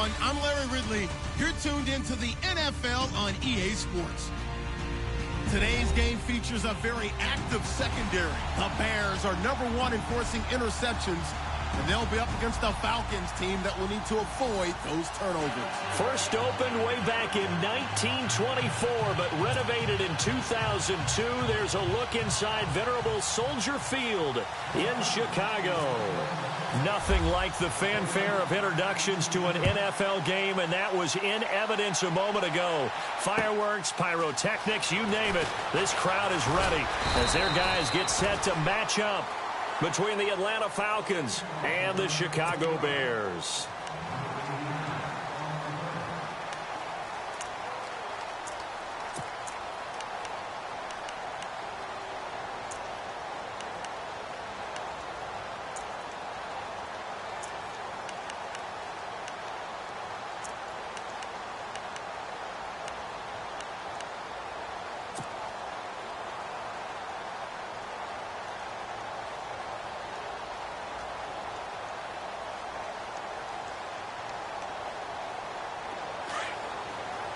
everyone. I'm Larry Ridley. You're tuned into the NFL on EA Sports. Today's game features a very active secondary. The Bears are #1 in forcing interceptions, and they'll be up against the Falcons team that will need to avoid those turnovers. First opened way back in 1924, but renovated in 2002. There's a look inside venerable Soldier Field in Chicago. Nothing like the fanfare of introductions to an NFL game, and that was in evidence a moment ago. Fireworks, pyrotechnics, you name it. This crowd is ready as their guys get set to match up between the Atlanta Falcons and the Chicago Bears.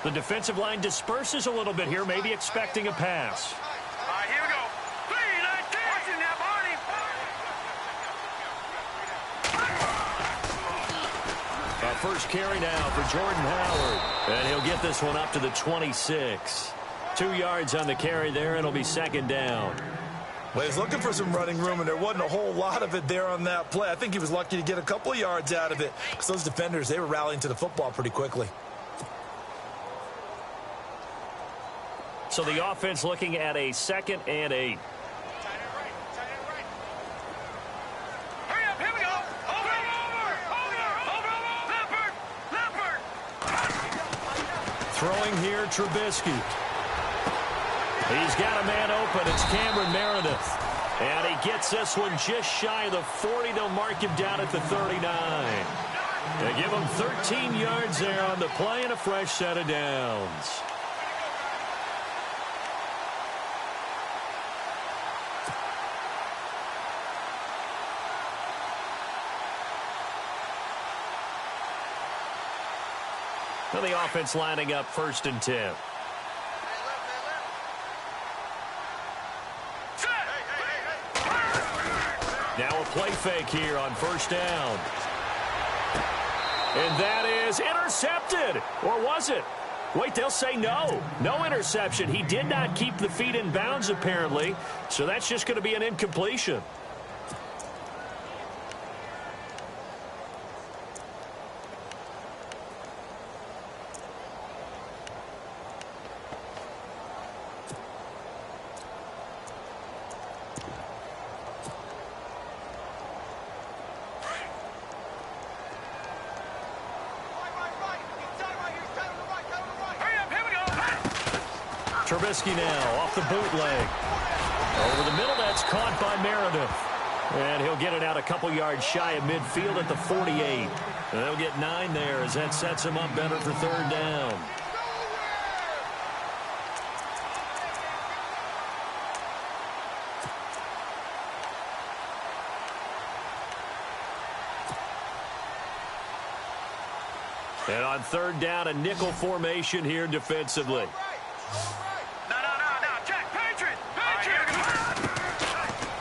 The defensive line disperses a little bit here, maybe expecting a pass. All right, here we go. 3-19. Watching that, Barney. First carry now for Jordan Howard. And he'll get this one up to the 26. 2 yards on the carry there, and it'll be second down. Well, he's looking for some running room, and there wasn't a whole lot of it there on that play. I think he was lucky to get a couple of yards out of it, because those defenders, they were rallying to the football pretty quickly. So the offense looking at a 2nd and 8. Hurry up, here we go. Over. Leopard. Throwing here, Trubisky. He's got a man open. It's Cameron Meredith. And he gets this one just shy of the 40. They'll mark him down at the 39. They give him 13 yards there on the play and a fresh set of downs. Now the offense lining up 1st and 10. Now a play fake here on 1st down. And that is intercepted. Or was it? Wait, they'll say no. No interception. He did not keep the feet in bounds, apparently. So that's just going to be an incompletion. Trubisky now off the bootleg. Over the middle, that's caught by Meredith. And he'll get it out a couple yards shy of midfield at the 48. And they'll get 9 there as that sets him up better for 3rd down. And on 3rd down, a nickel formation here defensively.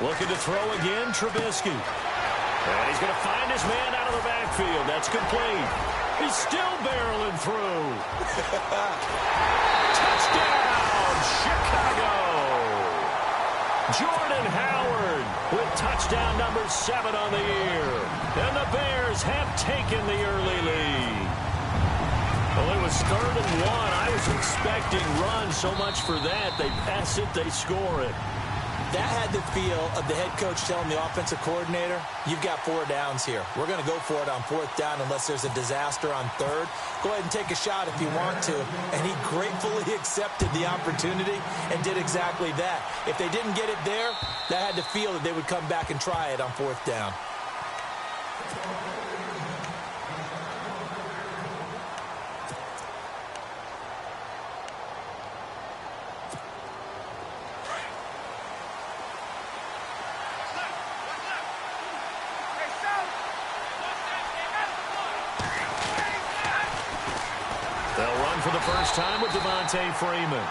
Looking to throw again, Trubisky. And he's going to find his man out of the backfield. That's complete. He's still barreling through. Touchdown, Chicago. Jordan Howard with touchdown number 7 on the year. And the Bears have taken the early lead. Well, it was 3rd and 1. I was expecting run. So much for that. They pass it, they score it. That had the feel of the head coach telling the offensive coordinator, you've got 4 downs here. We're going to go for it on 4th down unless there's a disaster on 3rd. Go ahead and take a shot if you want to. And he gratefully accepted the opportunity and did exactly that. If they didn't get it there, that had the feel that they would come back and try it on 4th down. for the first time with Devontae Freeman.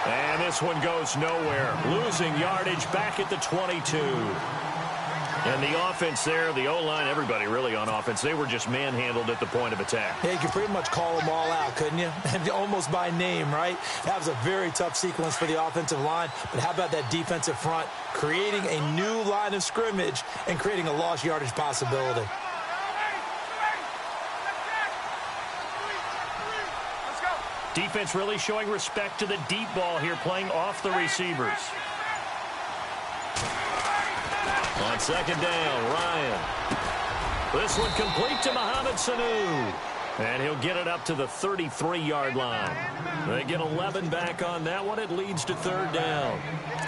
And this one goes nowhere. Losing yardage back at the 22. And the offense there, the O-line, everybody really on offense, they were just manhandled at the point of attack. Yeah, you could pretty much call them all out, couldn't you? Almost by name, right? That was a very tough sequence for the offensive line. But how about that defensive front creating a new line of scrimmage and creating a lost yardage possibility? Defense really showing respect to the deep ball here, playing off the receivers. On second down, Ryan. This one complete to Mohamed Sanu. And he'll get it up to the 33-yard line. They get 11 back on that one. It leads to third down.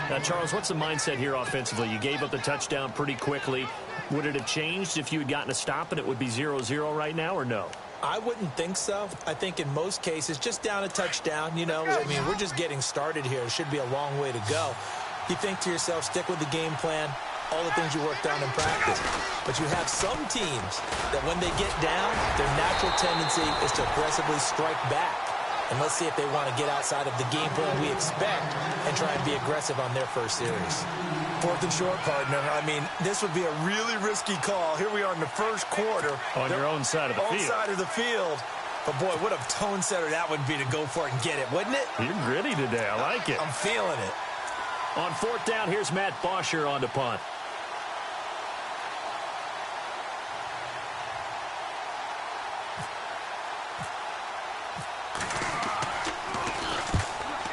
Now, Charles, what's the mindset here offensively? You gave up the touchdown pretty quickly. Would it have changed if you had gotten a stop and it would be 0-0 right now, or no? I wouldn't think so. I think in most cases, just down a touchdown, you know, I mean, we're just getting started here. It should be a long way to go. You think to yourself, stick with the game plan, all the things you worked on in practice. But you have some teams that when they get down, their natural tendency is to aggressively strike back. And let's see if they want to get outside of the game plan we expect and try and be aggressive on their first series. Fourth and short, partner. I mean, this would be a really risky call. Here we are in the first quarter. On your own side of the field. Own side of the field. But, boy, what a tone setter that would be to go for it and get it, wouldn't it? You're gritty today. I like it. I'm feeling it. On fourth down, here's Matt Bosher on to punt.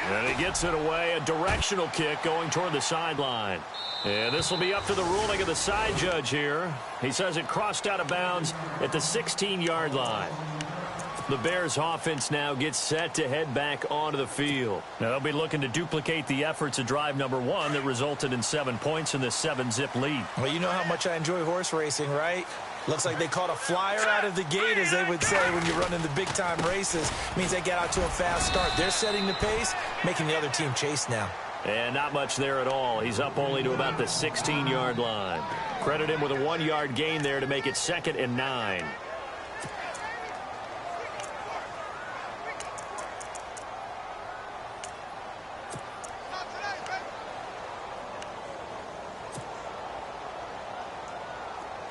And he gets it away. A directional kick going toward the sideline. And this will be up to the ruling of the side judge here. He says it crossed out of bounds at the 16-yard line. The Bears offense now gets set to head back onto the field. Now they'll be looking to duplicate the efforts of drive number 1 that resulted in 7 points in this 7-zip lead. Well, you know how much I enjoy horse racing, right? Looks like they caught a flyer out of the gate, as they would say when you run in the big-time races. Means they get out to a fast start. They're setting the pace, making the other team chase now. And not much there at all. He's up only to about the 16-yard line. Credit him with a 1-yard gain there to make it 2nd and 9.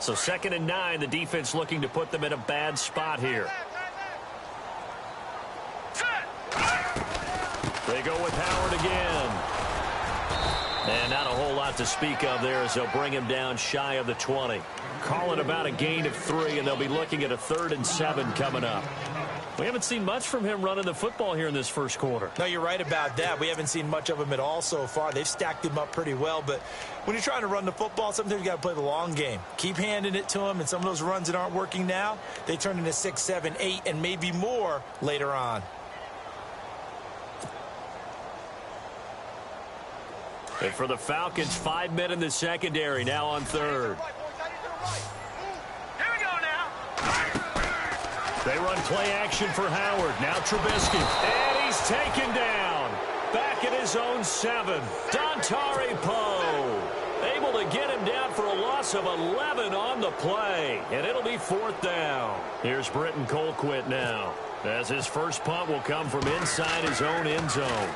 So 2nd and 9, the defense looking to put them in a bad spot here. They go with Howard again. And not a whole lot to speak of there as they'll bring him down shy of the 20. Call it about a gain of 3, and they'll be looking at a 3rd and 7 coming up. We haven't seen much from him running the football here in this first quarter. No, you're right about that. We haven't seen much of him at all so far. They've stacked him up pretty well, but when you're trying to run the football, sometimes you got to play the long game. Keep handing it to him, and some of those runs that aren't working now, they turn into 6, 7, 8, and maybe more later on. And for the Falcons, 5 men in the secondary, now on 3rd. Here we go now. They run play action for Howard. Now Trubisky. And he's taken down. Back at his own 7. Dontari Poe. Able to get him down for a loss of 11 on the play. And it'll be 4th down. Here's Britton Colquitt now, as his first punt will come from inside his own end zone.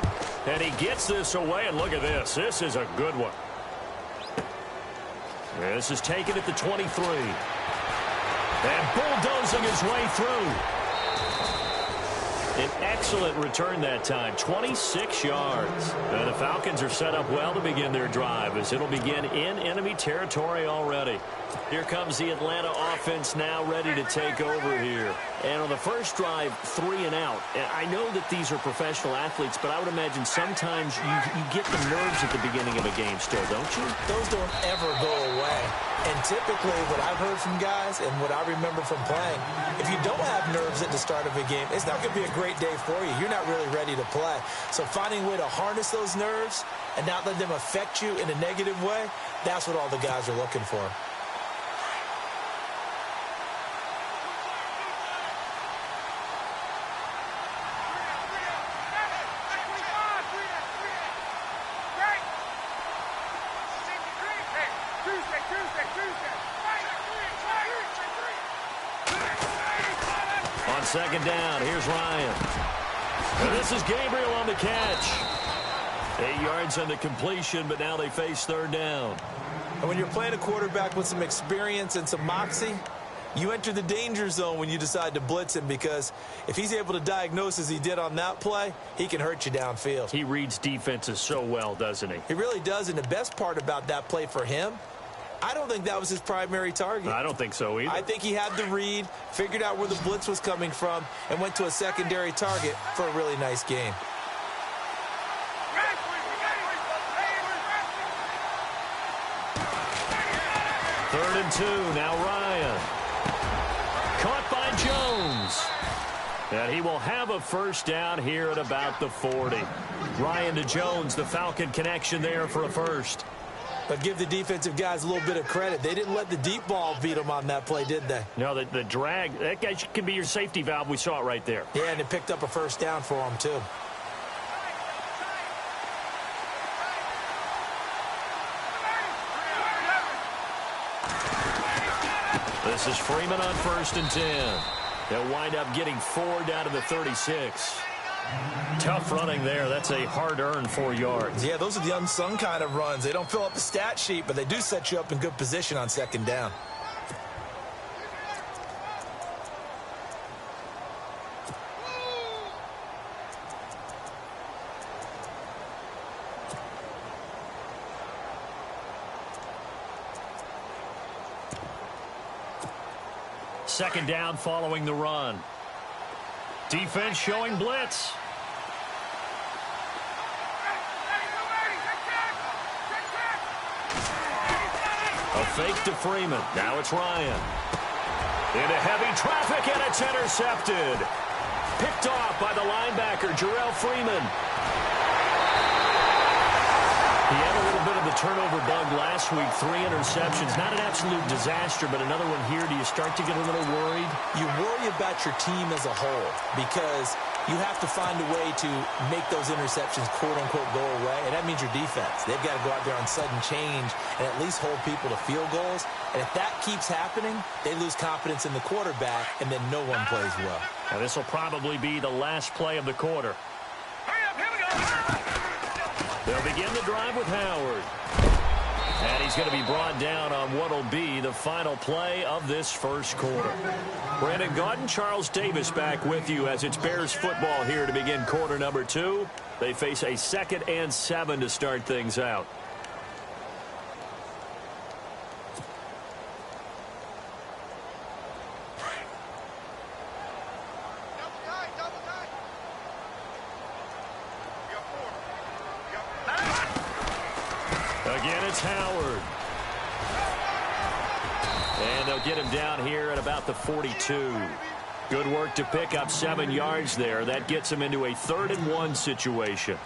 And he gets this away, and look at this. This is a good one. This is taken at the 23. And bulldozing his way through. An excellent return that time, 26 yards. And the Falcons are set up well to begin their drive, as it'll begin in enemy territory already. Here comes the Atlanta offense now ready to take over here. And on the first drive, 3 and out. And I know that these are professional athletes, but I would imagine sometimes you get the nerves at the beginning of a game still, don't you? Those don't ever go away. And typically what I've heard from guys and what I remember from playing, if you don't have nerves at the start of a game, it's not going to be a great day for you. You're not really ready to play. So finding a way to harness those nerves and not let them affect you in a negative way, that's what all the guys are looking for. second down. Here's Ryan. And this is Gabriel on the catch. 8 yards on the completion, but now they face third down. And when you're playing a quarterback with some experience and some moxie, you enter the danger zone when you decide to blitz him, because if he's able to diagnose as he did on that play, he can hurt you downfield. He reads defenses so well, doesn't he? He really does, and the best part about that play for him, I don't think that was his primary target. I don't think so either. I think he had the read, figured out where the blitz was coming from, and went to a secondary target for a really nice game. Third and 2, now Ryan. Caught by Jones. And he will have a first down here at about the 40. Ryan to Jones, the Falcon connection there for a first. But give the defensive guys a little bit of credit. They didn't let the deep ball beat them on that play, did they? No, the drag, that guy can be your safety valve. We saw it right there. Yeah, and it picked up a first down for him, too. This is Freeman on 1st and 10. They'll wind up getting 4 down to the 36. Tough running there. That's a hard-earned 4 yards. Yeah, those are the unsung kind of runs. They don't fill up the stat sheet, but they do set you up in good position on second down. Second down following the run. Defense showing blitz. A fake to Freeman. Now it's Ryan. Into heavy traffic, and it's intercepted. Picked off by the linebacker, Jarrell Freeman. He had a little bit of the turnover bug last week. 3 interceptions. Not an absolute disaster, but another one here. Do you start to get a little worried? You worry about your team as a whole, because you have to find a way to make those interceptions, quote-unquote, go away, and that means your defense. They've got to go out there on sudden change and at least hold people to field goals. And if that keeps happening, they lose confidence in the quarterback, and then no one plays well. Now, this will probably be the last play of the quarter. They'll begin the drive with Howard. And he's going to be brought down on what will be the final play of this first quarter. Brandon Gaudin, Charles Davis back with you as it's Bears football here to begin quarter number 2. They face a 2nd and 7 to start things out. Again, it's Howard. And they'll get him down here at about the 42. Good work to pick up 7 yards there. That gets him into a 3rd and 1 situation.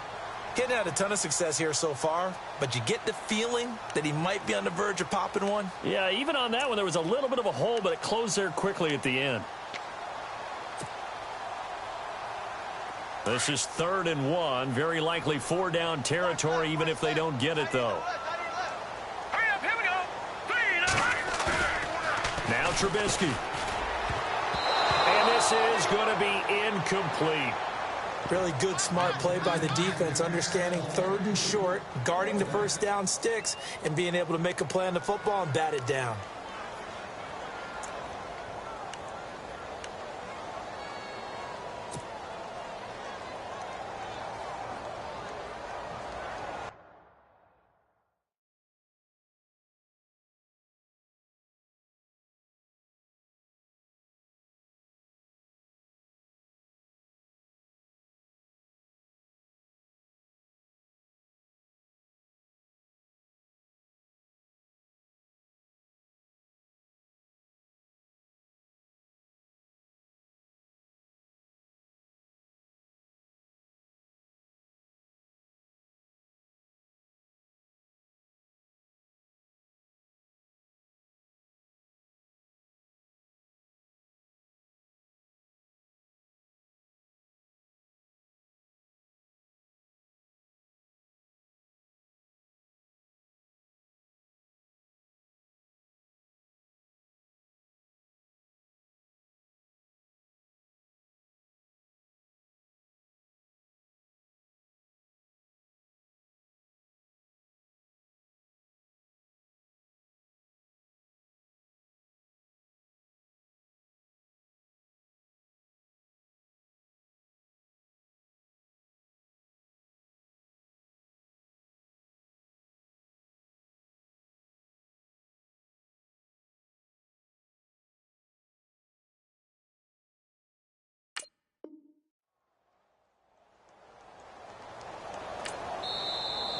Getting had a ton of success here so far, but you get the feeling that he might be on the verge of popping one. Yeah, even on that one, there was a little bit of a hole, but it closed there quickly at the end. This is 3rd and 1. Very likely 4 down territory, even if they don't get it, though. Now Trubisky. And this is going to be incomplete. Really good, smart play by the defense, understanding 3rd and short, guarding the first down sticks, and being able to make a play on the football and bat it down.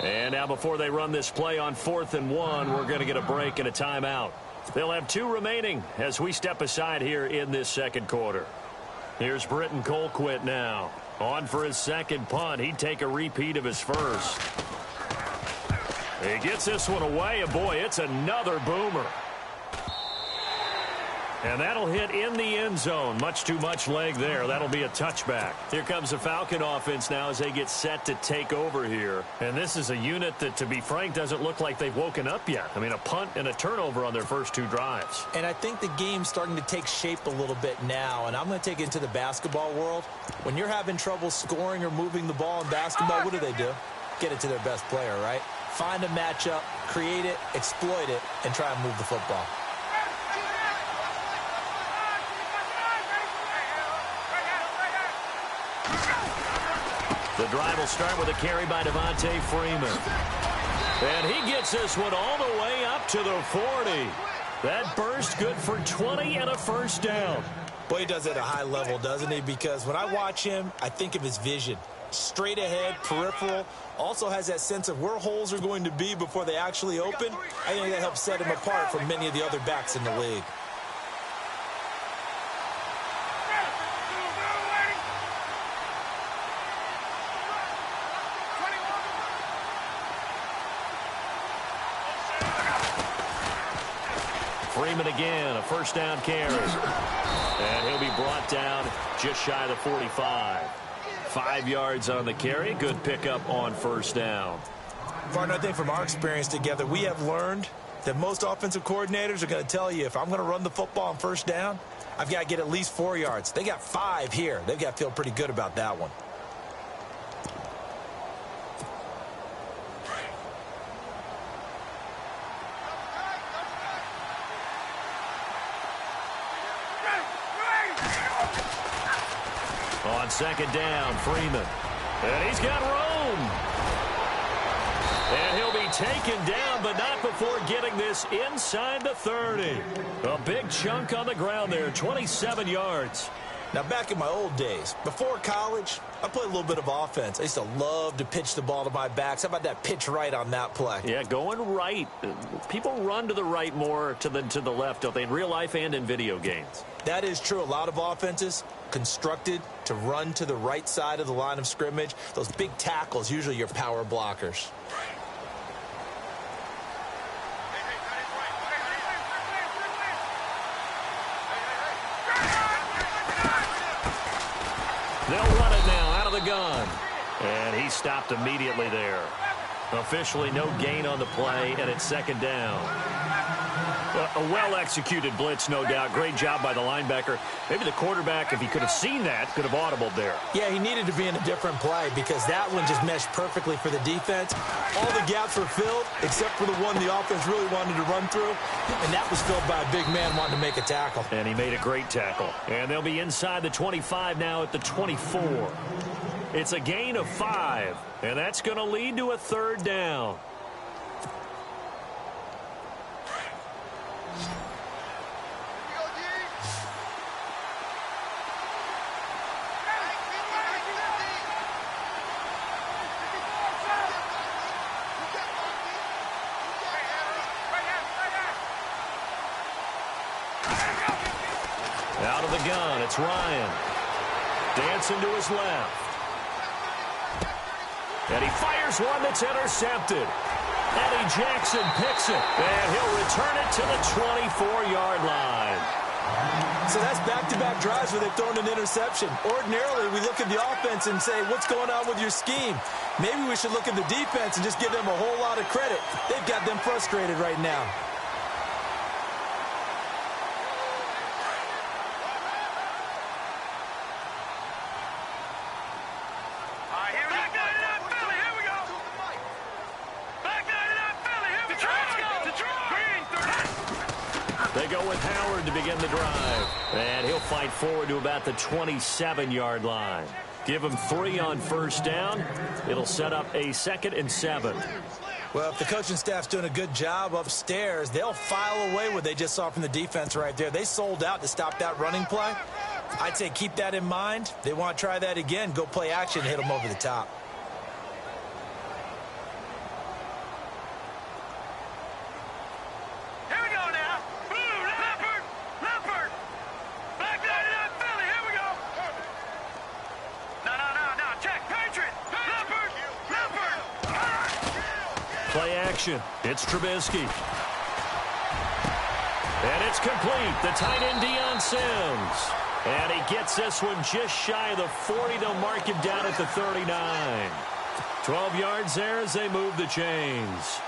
And now before they run this play on 4th and 1, we're going to get a break and a timeout. They'll have 2 remaining as we step aside here in this second quarter. Here's Britton Colquitt now. On for his second punt. He'd take a repeat of his first. He gets this one away, and boy, it's another boomer. And that'll hit in the end zone. Much too much leg there. That'll be a touchback. Here comes the Falcon offense now as they get set to take over here. And this is a unit that, to be frank, doesn't look like they've woken up yet. I mean, a punt and a turnover on their first 2 drives. And I think the game's starting to take shape a little bit now. And I'm going to take it into the basketball world. When you're having trouble scoring or moving the ball in basketball, what do? Get it to their best player, right? Find a matchup, create it, exploit it, and try and move the football. The drive will start with a carry by Devontae Freeman. And he gets this one all the way up to the 40. That burst good for 20 and a first down. Boy, he does it at a high level, doesn't he? Because when I watch him, I think of his vision. Straight ahead, peripheral, also has that sense of where holes are going to be before they actually open. I think that helps set him apart from many of the other backs in the league. Freeman again, a first down carry. And he'll be brought down just shy of the 45. 5 yards on the carry. Good pickup on first down. Partner, I think from our experience together, we have learned that most offensive coordinators are going to tell you, if I'm going to run the football on first down, I've got to get at least 4 yards. They got 5 here. They've got to feel pretty good about that one. On second down, Freeman. And he's got room. And he'll be taken down, but not before getting this inside the 30. A big chunk on the ground there, 27 yards. Now, back in my old days, before college, I played a little bit of offense. I used to love to pitch the ball to my backs. How about that pitch right on that play? Yeah, going right. People run to the right more than to the left, don't they, in real life and in video games? That is true. A lot of offenses constructed to run to the right side of the line of scrimmage. Those big tackles, usually your power blockers. They'll run it now out of the gun. And he stopped immediately there. Officially no gain on the play, and it's second down. A well-executed blitz, no doubt. Great job by the linebacker. Maybe the quarterback, if he could have seen that, could have audibled there. Yeah, he needed to be in a different play because that one just meshed perfectly for the defense. All the gaps were filled except for the one the offense really wanted to run through, and that was filled by a big man wanting to make a tackle. And he made a great tackle. And they'll be inside the 25 now at the 24. It's a gain of 5, and that's going to lead to a third down. Out of the gun, it's Ryan. Dancing to his left. And he fires one that's intercepted. Eddie Jackson picks it. And he'll return it to the 24-yard line. So that's back-to-back drives where they've thrown an interception. Ordinarily, we look at the offense and say, what's going on with your scheme? Maybe we should look at the defense and just give them a whole lot of credit. They've got them frustrated right now. They go with Howard to begin the drive. And he'll fight forward to about the 27-yard line. Give him 3 on first down. It'll set up a 2nd and 7. Well, if the coaching staff's doing a good job upstairs, they'll file away what they just saw from the defense right there. They sold out to stop that running play. I'd say keep that in mind. They want to try that again. Go play action, hit them over the top. action. It's Trubisky. And it's complete. The tight end, Deion Sims. And he gets this one just shy of the 40. They'll mark him down at the 39. 12 yards there as they move the chains.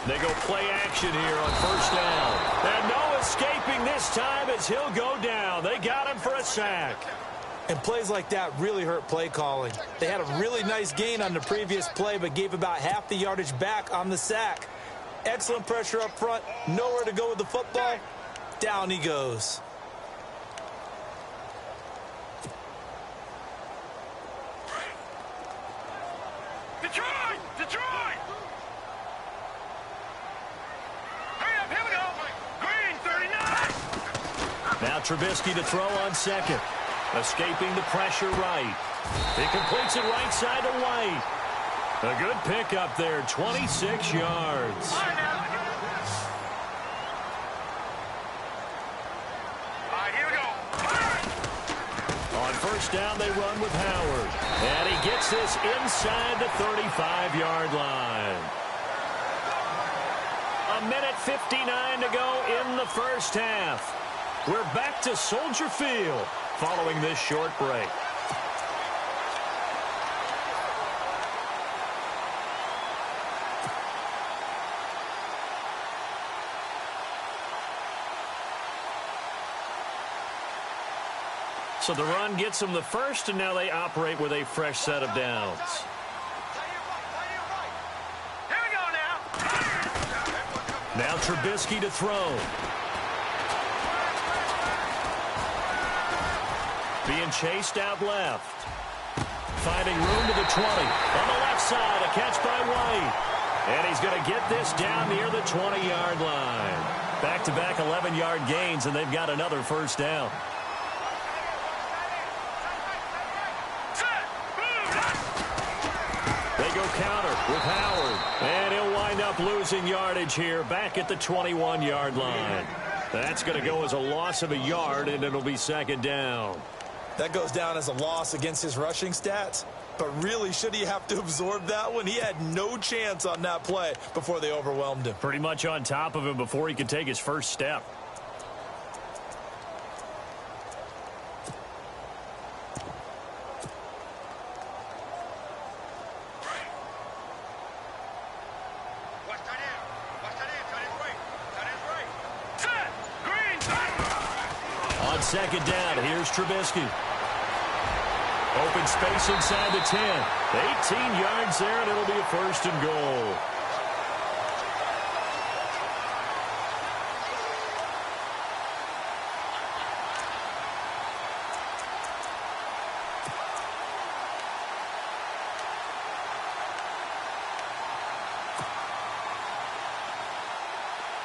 They go play action here on first down. And no escaping this time as he'll go down. They got him for a sack. And plays like that really hurt play calling. They had a really nice gain on the previous play, but gave about half the yardage back on the sack. Excellent pressure up front. Nowhere to go with the football. Down he goes. Detroit! Detroit! Hurry up, here we go. Green, 39. Now Trubisky to throw on second. Escaping the pressure right. He completes it right side to White. A good pickup there, 26 yards. All right, here we go. On first down, they run with Howard. And he gets this inside the 35-yard line. 1:59 to go in the first half. We're back to Soldier Field following this short break. So the run gets them the first, and now they operate with a fresh set of downs. Here we go now. Now Trubisky to throw. Being chased out left. Finding room to the 20. On the left side, a catch by White. And he's going to get this down near the 20-yard line. Back-to-back 11-yard gains, and they've got another first down. They go counter with Howard. And he'll wind up losing yardage here back at the 21-yard line. That's going to go as a loss of a yard, and it'll be second down. That goes down as a loss against his rushing stats. But really, should he have to absorb that one? He had no chance on that play before they overwhelmed him. Pretty much on top of him before he could take his first step. On second down, here's Trubisky. Open space inside the 10. 18 yards there, and it'll be a first and goal.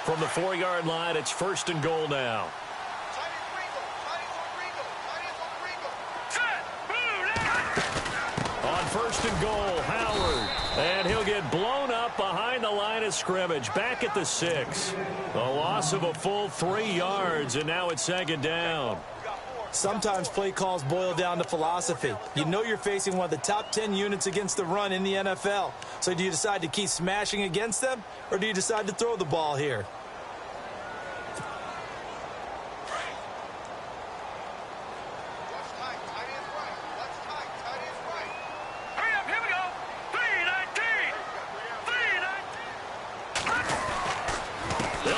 From the 4-yard line, it's first and goal now. First and goal, Howard. And he'll get blown up behind the line of scrimmage. Back at the 6. A loss of a full 3 yards, and now it's second down. Sometimes play calls boil down to philosophy. You know you're facing one of the top 10 units against the run in the NFL. So do you decide to keep smashing against them, or do you decide to throw the ball here?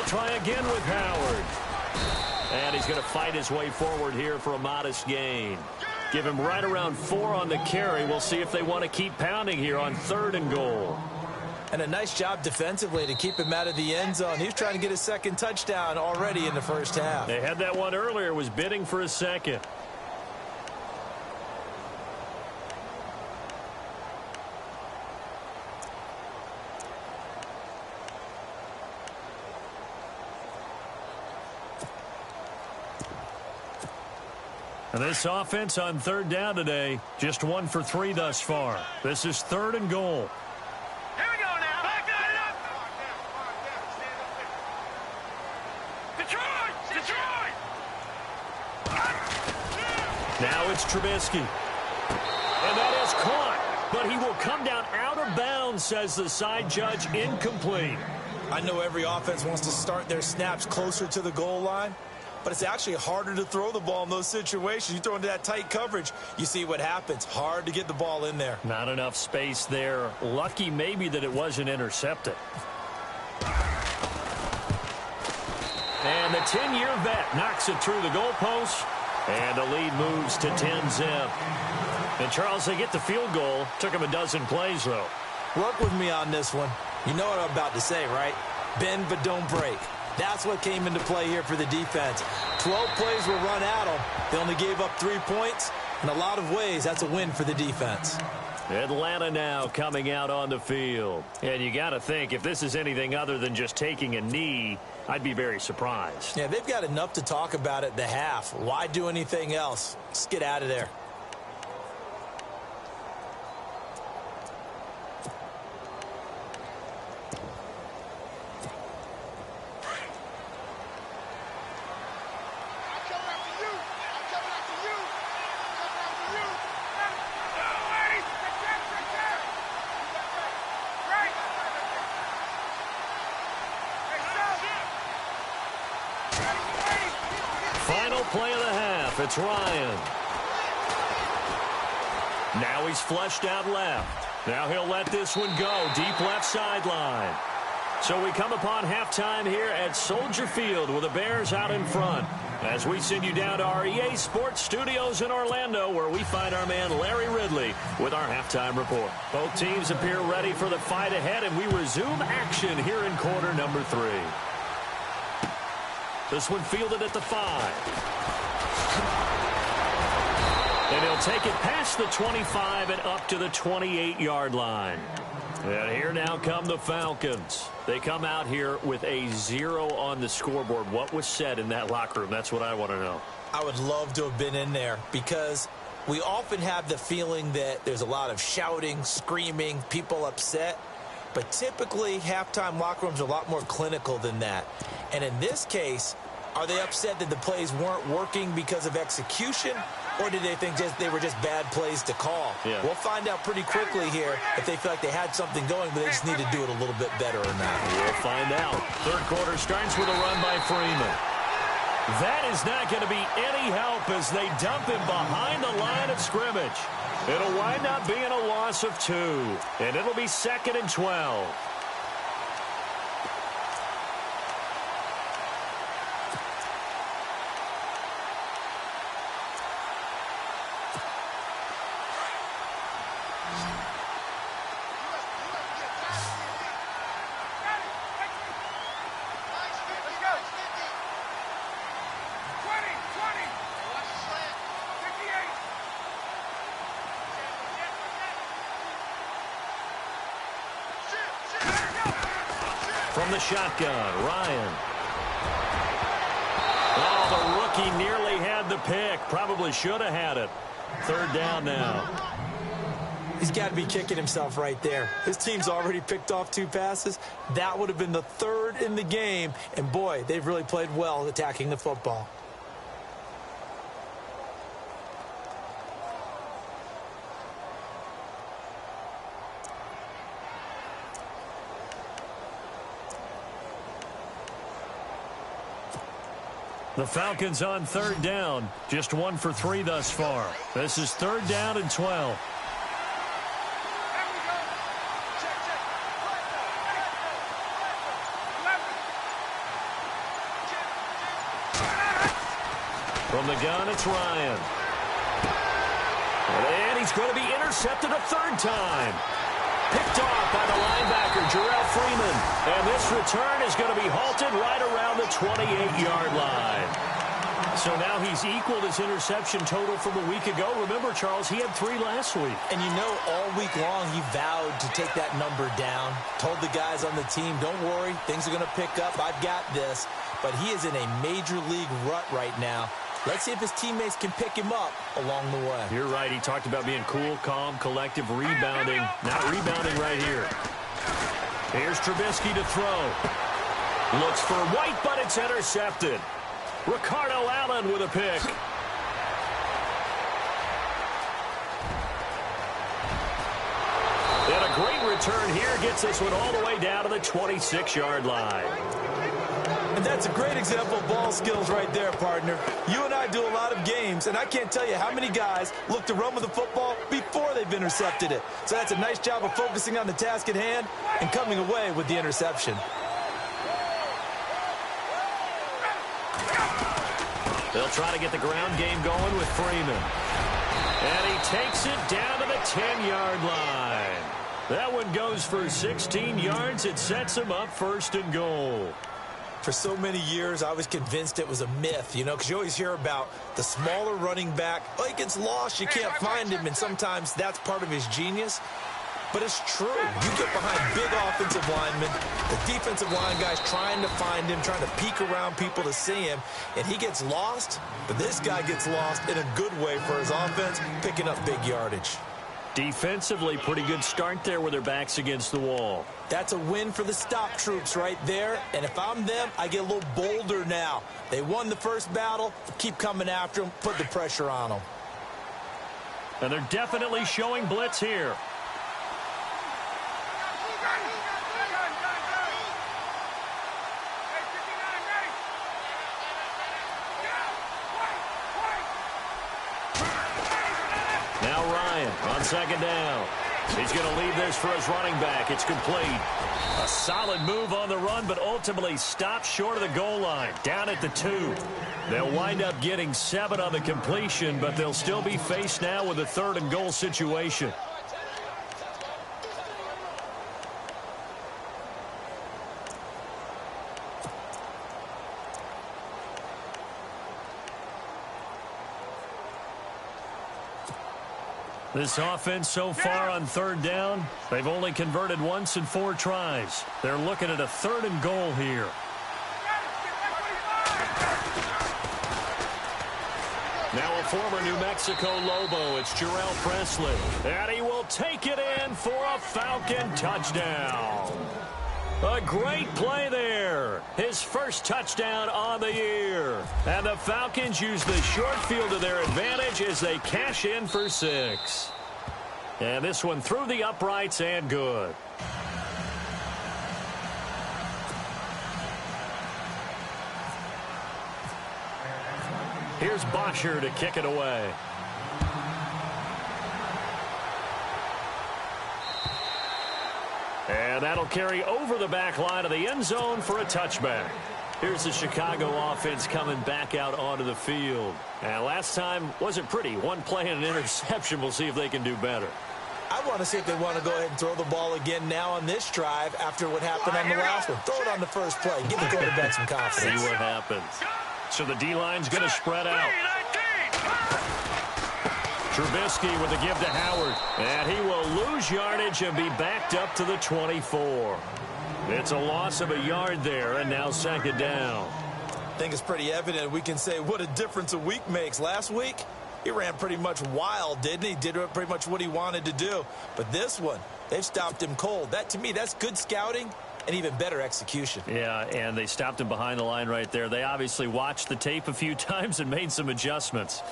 Try again with Howard. And he's going to fight his way forward here for a modest gain. Give him right around 4 on the carry. We'll see if they want to keep pounding here on 3rd and goal. And a nice job defensively to keep him out of the end zone. He was trying to get his second touchdown already in the first half. They had that one earlier, was bidding for a second. And this offense on 3rd down today, just 1 for 3 thus far. This is 3rd and goal. Here we Detroit! Detroit! Now it's Trubisky. And that is caught, but he will come down out of bounds, says the side judge, incomplete. I know every offense wants to start their snaps closer to the goal line, but it's actually harder to throw the ball in those situations. You throw into that tight coverage, you see what happens. Hard to get the ball in there. Not enough space there. Lucky maybe that it wasn't intercepted. And the 10-year vet knocks it through the goalpost, and the lead moves to 10-zip. And, Charles, they get the field goal. Took him a dozen plays, though. Work with me on this one. You know what I'm about to say, right? Bend but don't break. That's what came into play here for the defense. 12 plays were run at them. They only gave up 3 points. In a lot of ways, that's a win for the defense. Atlanta now coming out on the field. And you got to think, if this is anything other than just taking a knee, I'd be very surprised. Yeah, they've got enough to talk about at the half. Why do anything else? Let's get out of there. Final play of the half. It's Ryan. Now he's flushed out left. Now he'll let this one go. Deep left sideline. So we come upon halftime here at Soldier Field with the Bears out in front. As we send you down to our EA Sports Studios in Orlando, where we find our man Larry Ridley with our halftime report. Both teams appear ready for the fight ahead, and we resume action here in quarter number 3. This one fielded at the 5. And he'll take it past the 25 and up to the 28-yard line. And here now come the Falcons. They come out here with a 0 on the scoreboard. What was said in that locker room? That's what I want to know. I would love to have been in there because we often have the feeling that there's a lot of shouting, screaming, people upset. But typically, halftime locker rooms are a lot more clinical than that. And in this case, are they upset that the plays weren't working because of execution? Or did they think they were just bad plays to call? Yeah. We'll find out pretty quickly here if they feel like they had something going, but they just need to do it a little bit better or not. We'll find out. Third quarter starts with a run by Freeman. That is not going to be any help as they dump him behind the line of scrimmage. It'll wind up being a loss of 2, and it'll be 2nd and 12. From the shotgun, Ryan. Oh, the rookie nearly had the pick. Probably should have had it. 3rd down now. He's got to be kicking himself right there. His team's already picked off 2 passes. That would have been the 3rd in the game. And, boy, they've really played well attacking the football. The Falcons on 3rd down. Just 1 for 3 thus far. This is 3rd down and 12. From the gun, it's Ryan. And he's going to be intercepted a 3rd time. Picked off by the linebacker, Jarrell Freeman. And this return is going to be halted right around the 28-yard line. So now he's equaled his interception total from a week ago. Remember, Charles, he had 3 last week. And you know, all week long he vowed to take that number down. Told the guys on the team, don't worry, things are going to pick up. I've got this. But he is in a major league rut right now. Let's see if his teammates can pick him up along the way. You're right. He talked about being cool, calm, collective, rebounding. Not rebounding right here. Here's Trubisky to throw. Looks for White, but it's intercepted. Ricardo Allen with a pick. And a great return here gets this one all the way down to the 26-yard line. And that's a great example of ball skills right there, partner. You and I do a lot of games, and I can't tell you how many guys look to run with the football before they've intercepted it. So that's a nice job of focusing on the task at hand and coming away with the interception. They'll try to get the ground game going with Freeman. And he takes it down to the 10-yard line. That one goes for 16 yards. It sets him up 1st and goal. For so many years, I was convinced it was a myth, you know, because you always hear about the smaller running back. Oh, he gets lost, you can't find him, and sometimes that's part of his genius. But it's true. You get behind big offensive linemen, the defensive line guys trying to find him, trying to peek around people to see him, and he gets lost. But this guy gets lost in a good way for his offense, picking up big yardage. Defensively, pretty good start there with their backs against the wall. That's a win for the stop troops right there. And if I'm them, I get a little bolder now. They won the first battle. Keep coming after them. Put the pressure on them. And they're definitely showing blitz here. Now Ryan on 2nd down. He's going to leave this for his running back. It's complete. A solid move on the run, but ultimately stopped short of the goal line, down at the 2. They'll wind up getting 7 on the completion, but they'll still be faced now with a 3rd and goal situation. This offense so far on 3rd down, they've only converted once in 4 tries. They're looking at a 3rd and goal here. Now a former New Mexico Lobo, it's Jarrell Presley. And he will take it in for a Falcon touchdown. A great play there. His first touchdown on the year. And the Falcons use the short field to their advantage as they cash in for 6. And this one through the uprights and good. Here's Bosher to kick it away. And that'll carry over the back line of the end zone for a touchback. Here's the Chicago offense coming back out onto the field. And last time wasn't pretty. One play and an interception. We'll see if they can do better. I want to see if they want to go ahead and throw the ball again now on this drive after what happened on the last one. Throw it on the first play. Give the quarterback some confidence. See what happens. So the D-line's going to spread out. Trubisky with a give to Howard. And he will lose yardage and be backed up to the 24. It's a loss of a yard there, and now 2nd down. I think it's pretty evident. We can say what a difference a week makes. Last week, he ran pretty much wild, didn't he? Did pretty much what he wanted to do. But this one, they've stopped him cold. That, to me, that's good scouting and even better execution. Yeah, and they stopped him behind the line right there. They obviously watched the tape a few times and made some adjustments.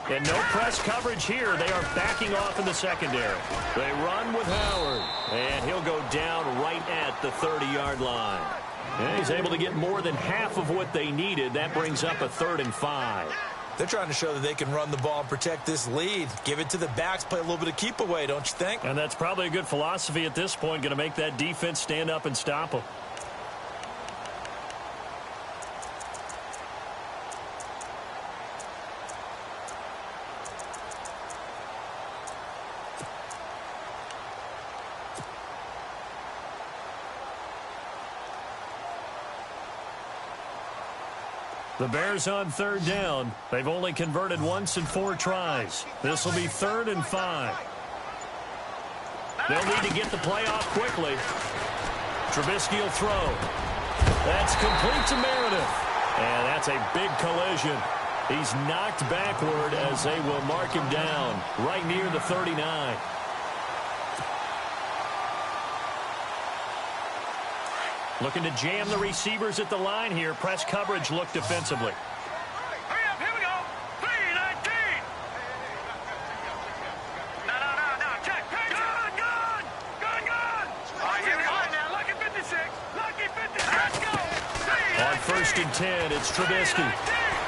And no press coverage here. They are backing off in the secondary. They run with Howard. And he'll go down right at the 30-yard line. And he's able to get more than half of what they needed. That brings up a 3rd and 5. They're trying to show that they can run the ball and protect this lead. Give it to the backs, play a little bit of keep away, don't you think? And that's probably a good philosophy at this point. Going to make that defense stand up and stop them. The Bears on 3rd down. They've only converted once in 4 tries. This will be 3rd and 5. They'll need to get the play off quickly. Trubisky will throw. That's complete to Meredith. And that's a big collision. He's knocked backward as they will mark him down right near the 39. Looking to jam the receivers at the line here. Press coverage look defensively. Hurry up, here we go. 3-19. No. Check. Gun. All right, here we go. Now, lucky 56. Lucky 56. Let's go. On 1st and 10, it's Trubisky.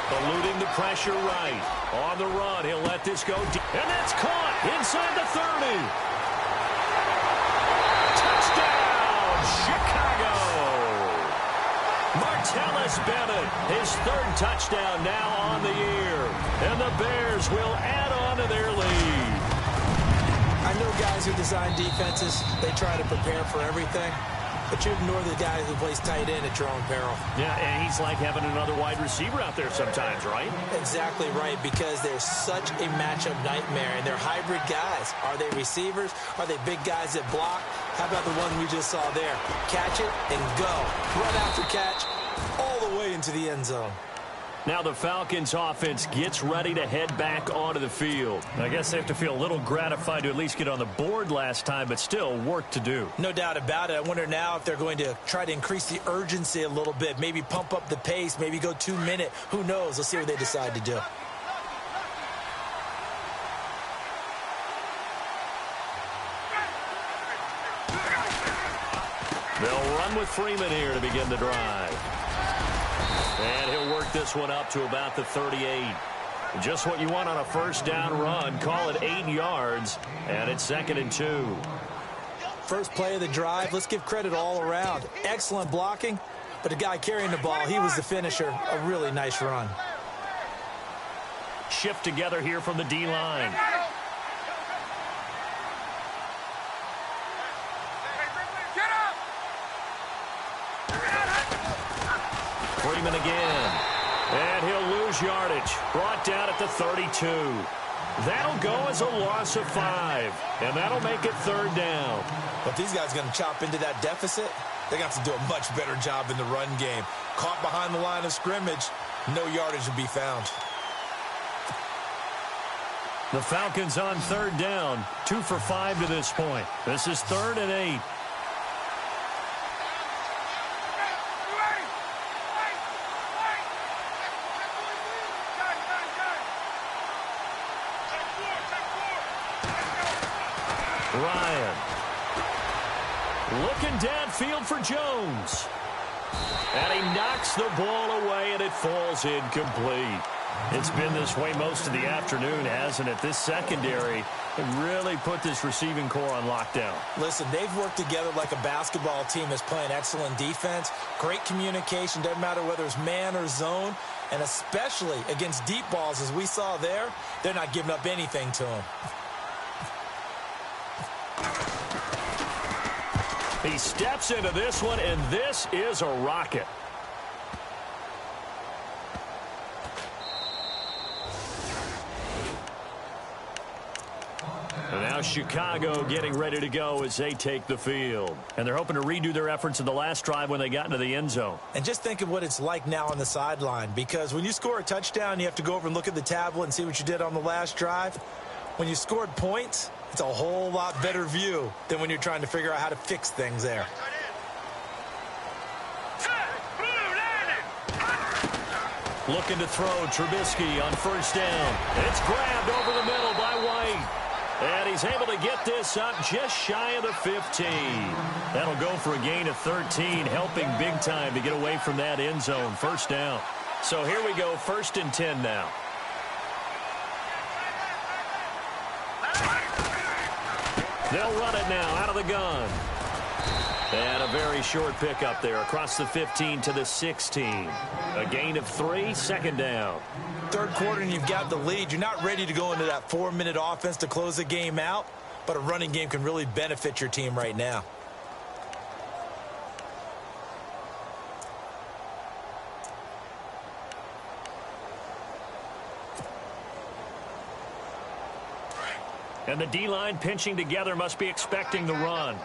Eluding the pressure right. On the run, he'll let this go deep. And that's caught inside the 30. Touchdown, Chicago. Martellus Bennett, his 3rd touchdown now on the year. And the Bears will add on to their lead. I know guys who design defenses, they try to prepare for everything. But you ignore the guy who plays tight end at your own peril. Yeah, and he's like having another wide receiver out there sometimes, right? Exactly right, because they're such a matchup nightmare, and they're hybrid guys. Are they receivers? Are they big guys that block? How about the one we just saw there? Catch it and go. Run after catch all the way into the end zone. Now the Falcons offense gets ready to head back onto the field. I guess they have to feel a little gratified to at least get on the board last time, but still work to do. No doubt about it. I wonder now if they're going to try to increase the urgency a little bit, maybe pump up the pace, maybe go 2-minute. Who knows? Let's see what they decide to do. They'll run with Freeman here to begin the drive. And he'll work this one up to about the 38. Just what you want on a 1st down run. Call it 8 yards, and it's 2nd and 2. First play of the drive. Let's give credit all around. Excellent blocking, but the guy carrying the ball, he was the finisher. A really nice run. Shift together here from the D-line. Freeman again. And he'll lose yardage. Brought down at the 32. That'll go as a loss of 5. And that'll make it 3rd down. But these guys are going to chop into that deficit. They're going to have to do a much better job in the run game. Caught behind the line of scrimmage, no yardage will be found. The Falcons on 3rd down. 2 for 5 to this point. This is 3rd and 8. Ryan. Looking downfield for Jones. And he knocks the ball away, and it falls incomplete. It's been this way most of the afternoon, hasn't it? This secondary really put this receiving core on lockdown. Listen, they've worked together like a basketball team that's playing excellent defense. Great communication, doesn't matter whether it's man or zone. And especially against deep balls, as we saw there, they're not giving up anything to them. He steps into this one, and this is a rocket. And now Chicago getting ready to go as they take the field. And they're hoping to redo their efforts in the last drive when they got into the end zone. And just think of what it's like now on the sideline, because when you score a touchdown, you have to go over and look at the tablet and see what you did on the last drive. When you scored points, it's a whole lot better view than when you're trying to figure out how to fix things there. Looking to throw Trubisky on 1st down. It's grabbed over the middle by White. And he's able to get this up just shy of the 15. That'll go for a gain of 13, helping big time to get away from that end zone. 1st down. So here we go, 1st and 10 now. They'll run it now out of the gun. And a very short pickup there across the 15 to the 16. A gain of 3, 2nd down. 3rd quarter and you've got the lead. You're not ready to go into that 4-minute offense to close the game out, but a running game can really benefit your team right now. And the D-line pinching together must be expecting the run.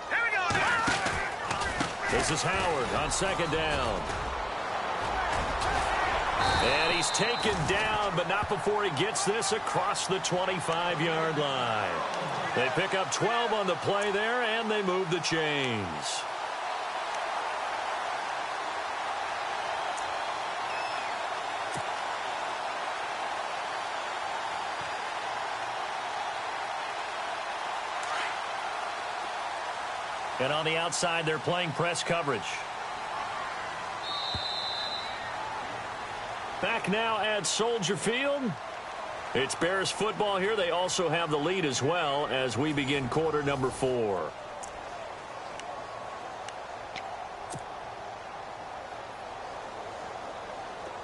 Here we go now. This is Howard on second down. And he's taken down, but not before he gets this across the 25-yard line. They pick up 12 on the play there, and they move the chains. And on the outside, they're playing press coverage. Back now at Soldier Field. It's Bears football here. They also have the lead as well as we begin quarter number 4.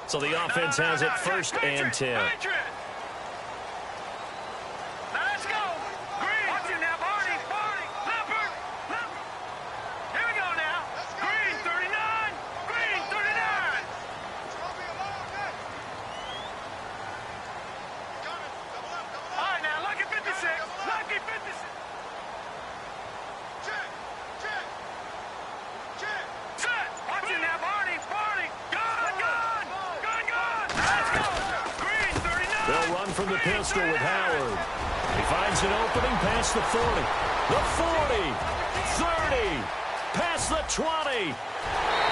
So the offense has it first and 10. From the pistol with Howard. He finds an opening past the 40. The 40. 30. Past the 20.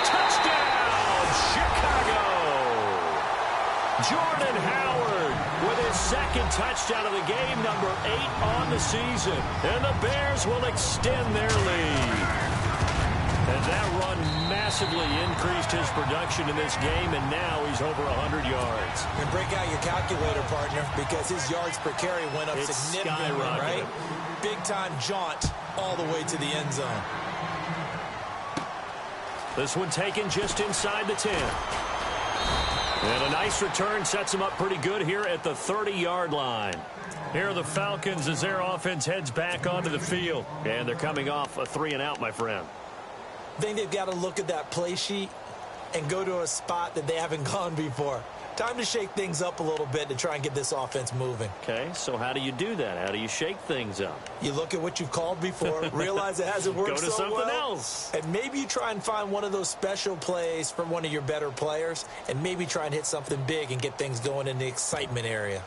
Touchdown, Chicago. Jordan Howard with his second touchdown of the game, number 8 on the season. And the Bears will extend their lead. And that run massively increased his production in this game, and now he's over 100 yards. And break out your calculator, partner, because his yards per carry went up significantly, right? Big-time jaunt all the way to the end zone. This one taken just inside the 10. And a nice return sets him up pretty good here at the 30-yard line. Here are the Falcons as their offense heads back onto the field. And they're coming off a 3-and-out, my friend. I think they've got to look at that play sheet and go to a spot that they haven't gone before. Time to shake things up a little bit to try and get this offense moving. Okay, so how do you do that? How do you shake things up? You look at what you've called before, realize it hasn't worked so well. Go to something else. And maybe you try and find one of those special plays from one of your better players, and maybe try and hit something big and get things going in the excitement area.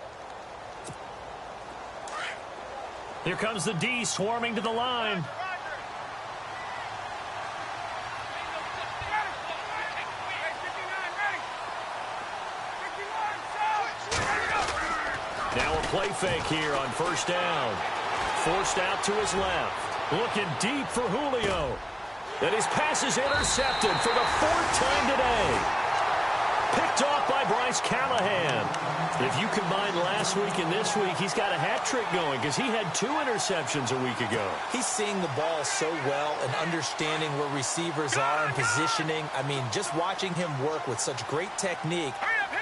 Here comes the D swarming to the line. Now a play fake here on first down. Forced out to his left. Looking deep for Julio. And his pass is intercepted for the 4th time today. Picked off by Bryce Callahan. If you combine last week and this week, he's got a hat trick going because he had 2 interceptions a week ago. He's seeing the ball so well and understanding where receivers are and positioning. I mean, just watching him work with such great technique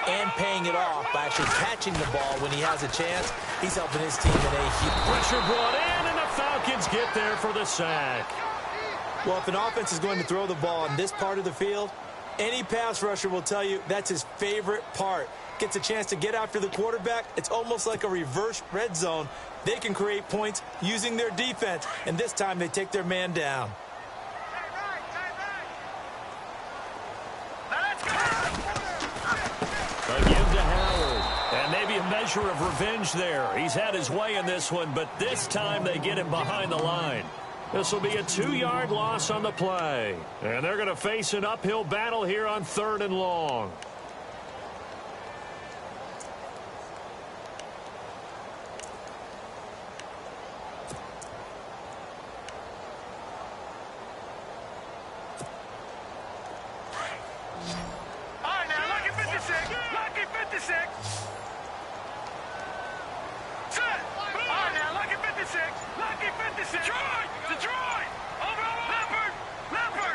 and paying it off by actually catching the ball when he has a chance, he's helping his team in a huge. Pressure brought in, and the Falcons get there for the sack. Well, if an offense is going to throw the ball on this part of the field, any pass rusher will tell you that's his favorite part. Gets a chance to get after the quarterback. It's almost like a reverse red zone. They can create points using their defense, and this time they take their man down. A give to Howard. And maybe a measure of revenge there. He's had his way in this one, but this time they get him behind the line. This will be a 2-yard loss on the play. And they're going to face an uphill battle here on 3rd and long.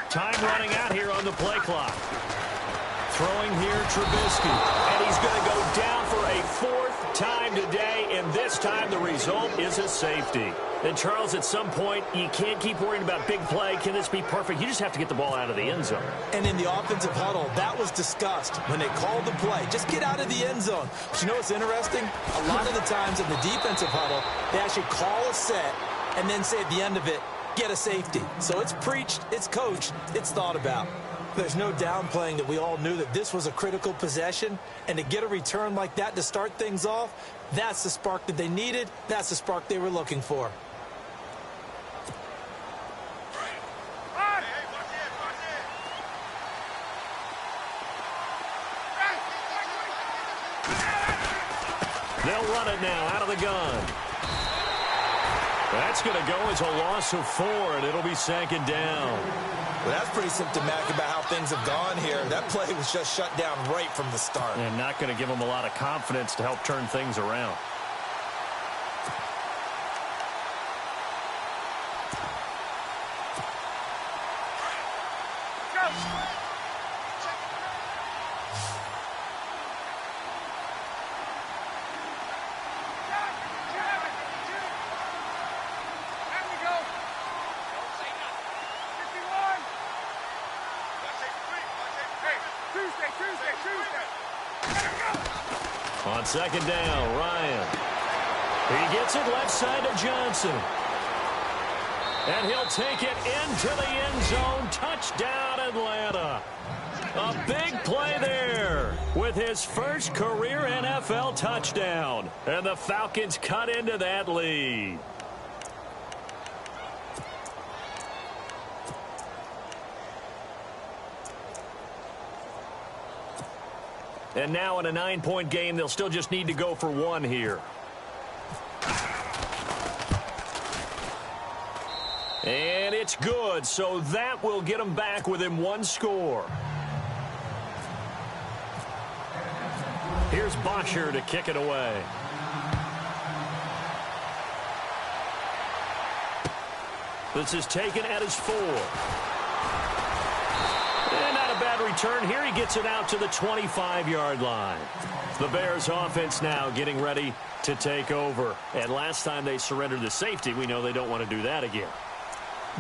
Time running out here on the play clock. Throwing here, Trubisky. And he's going to go down for a 4th time today, and this time the result is a safety. And, Charles, at some point, you can't keep worrying about big play. Can this be perfect? You just have to get the ball out of the end zone. And in the offensive huddle, that was discussed when they called the play. Just get out of the end zone. But you know what's interesting? A lot of the times in the defensive huddle, they actually call a set and then say at the end of it, get a safety. So it's preached, it's coached, it's thought about. There's no downplaying that we all knew that this was a critical possession, and to get a return like that to start things off, that's the spark that they needed. That's the spark they were looking for. They'll run it now out of the gun. That's going to go as a loss of 4, and it'll be second down. Well, that's pretty symptomatic about how things have gone here. That play was just shut down right from the start. And not going to give them a lot of confidence to help turn things around. On second down, Ryan. He gets it left side to Johnson. And he'll take it into the end zone. Touchdown, Atlanta. A big play there with his first career NFL touchdown. And the Falcons cut into that lead. And now in a 9-point game, they'll still just need to go for 1 here. And it's good, so that will get them back within 1 score. Here's Bosher to kick it away. This is taken at his 4. And not a bad return here. He gets it out to the 25-yard line. The Bears offense now getting ready to take over. And last time they surrendered the safety, we know they don't want to do that again.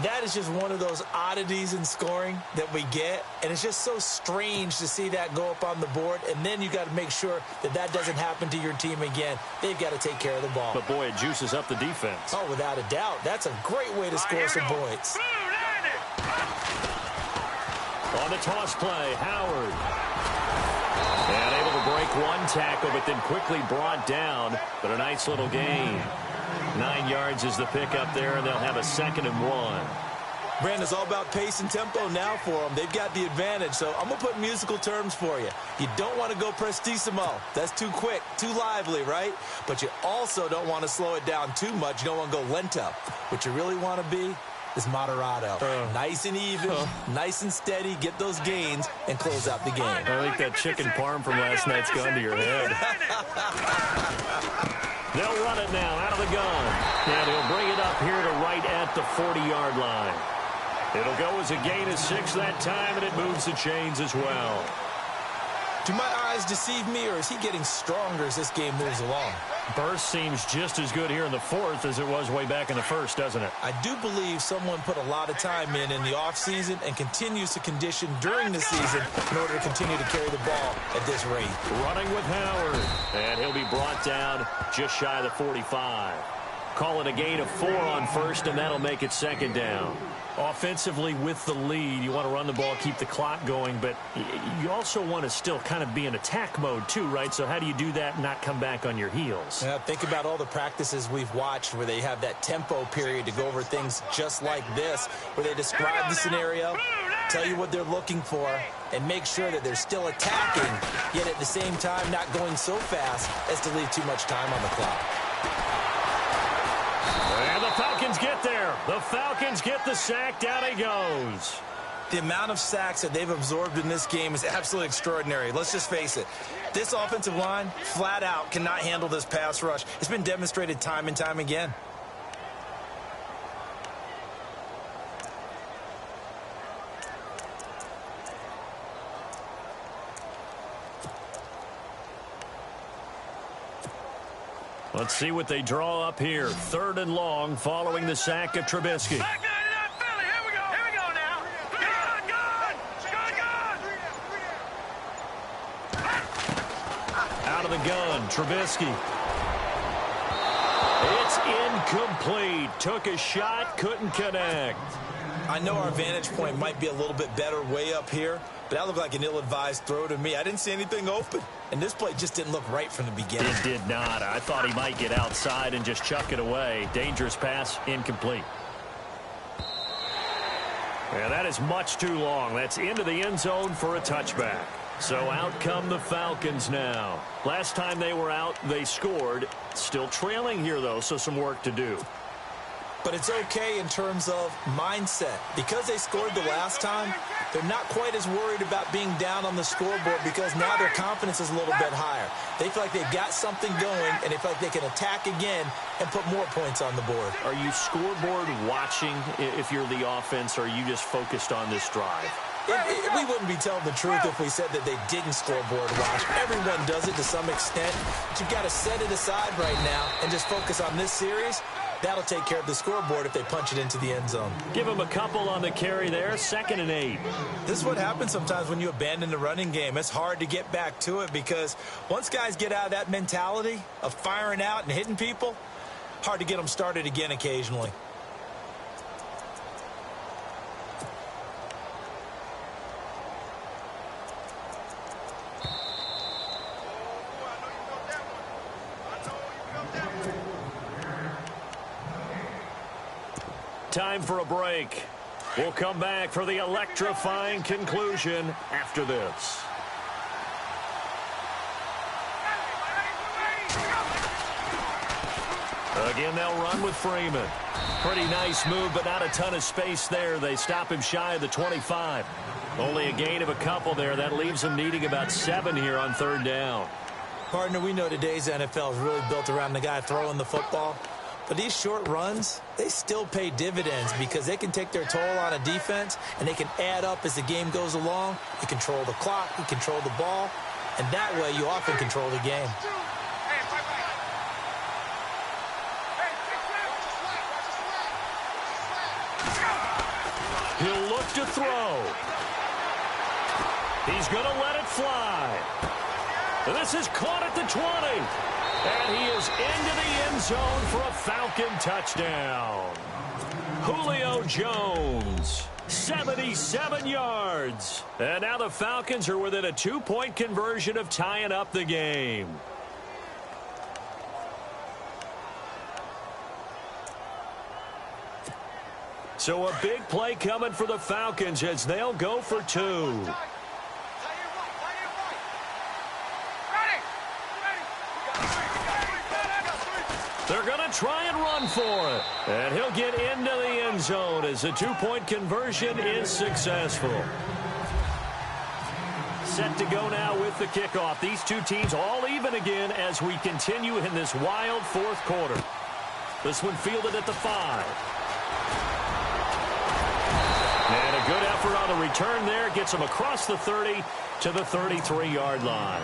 That is just one of those oddities in scoring that we get, and it's just so strange to see that go up on the board, and then you got to make sure that that doesn't happen to your team again. They've got to take care of the ball. But, boy, it juices up the defense. Oh, without a doubt. That's a great way to score some points. On the toss play, Howard. And able to break 1 tackle, but then quickly brought down. But a nice little gain. 9 yards is the pickup there, and they'll have a 2nd and 1. Brandon, it's all about pace and tempo now for them. They've got the advantage, so I'm going to put musical terms for you. You don't want to go prestissimo. That's too quick, too lively, right? But you also don't want to slow it down too much. You don't want to go lento. What you really want to be is moderato. Nice and even, nice and steady, get those gains, and close out the game. I think that chicken parm from last night's gone to your head. They'll run it now out of the gun. And he'll bring it up here to right at the 40-yard line. It'll go as a gain of 6 that time, and it moves the chains as well. Do my eyes deceive me, or is he getting stronger as this game moves along? Burst seems just as good here in the 4th as it was way back in the 1st, doesn't it? I do believe someone put a lot of time in the offseason and continues to condition during the season in order to continue to carry the ball at this rate. Running with Howard, and he'll be brought down just shy of the 45. Call it a gain of 4 on 1st, and that'll make it 2nd down. Offensively with the lead, you want to run the ball, keep the clock going, but you also want to still kind of be in attack mode too, right? So how do you do that and not come back on your heels? Yeah, think about all the practices we've watched where they have that tempo period to go over things just like this, where they describe the scenario, tell you what they're looking for, and make sure that they're still attacking, yet at the same time not going so fast as to leave too much time on the clock. And the Falcons get there. The Falcons get the sack. Down he goes. The amount of sacks that they've absorbed in this game is absolutely extraordinary. Let's just face it. This offensive line, flat out, cannot handle this pass rush. It's been demonstrated time and time again. Let's see what they draw up here. 3rd and long following the sack of Trubisky. Back nine to that Philly. Here we go. Here we go now. Good, good. Out of the gun, Trubisky. It's incomplete. Took a shot, couldn't connect. I know our vantage point might be a little bit better way up here, but that looked like an ill-advised throw to me. I didn't see anything open, and this play just didn't look right from the beginning. It did not. I thought he might get outside and just chuck it away. Dangerous pass, incomplete. Yeah, that is much too long. That's into the end zone for a touchback. So out come the Falcons now. Last time they were out, they scored. Still trailing here, though, so some work to do. But it's okay in terms of mindset. Because they scored the last time, they're not quite as worried about being down on the scoreboard because now their confidence is a little bit higher. They feel like they've got something going, and they feel like they can attack again and put more points on the board. Are you scoreboard watching if you're the offense, or are you just focused on this drive? We wouldn't be telling the truth if we said that they didn't scoreboard watch. Everyone does it to some extent. But you've got to set it aside right now and just focus on this series. That'll take care of the scoreboard if they punch it into the end zone. Give them a couple on the carry there. 2nd and 8. This is what happens sometimes when you abandon the running game. It's hard to get back to it because once guys get out of that mentality of firing out and hitting people, hard to get them started again occasionally. Time for a break. We'll come back for the electrifying conclusion after this. Again, they'll run with Freeman. Pretty nice move, but not a ton of space there. They stop him shy of the 25. Only a gain of a couple there. That leaves them needing about 7 here on 3rd down. Partner, we know today's NFL is really built around the guy throwing the football. But these short runs, they still pay dividends because they can take their toll on a defense and they can add up as the game goes along. You control the clock, you control the ball, and that way you often control the game. He'll look to throw. He's going to let it fly. This is caught at the 20. And he is into the end zone for a Falcon touchdown. Julio Jones, 77 yards. And now the Falcons are within a 2-point conversion of tying up the game. So a big play coming for the Falcons as they'll go for 2. They're going to try and run for it. And he'll get into the end zone as the 2-point conversion is successful. Set to go now with the kickoff. These two teams all even again as we continue in this wild 4th quarter. This one fielded at the 5. And a good effort on the return there. Gets them across the 30 to the 33-yard line.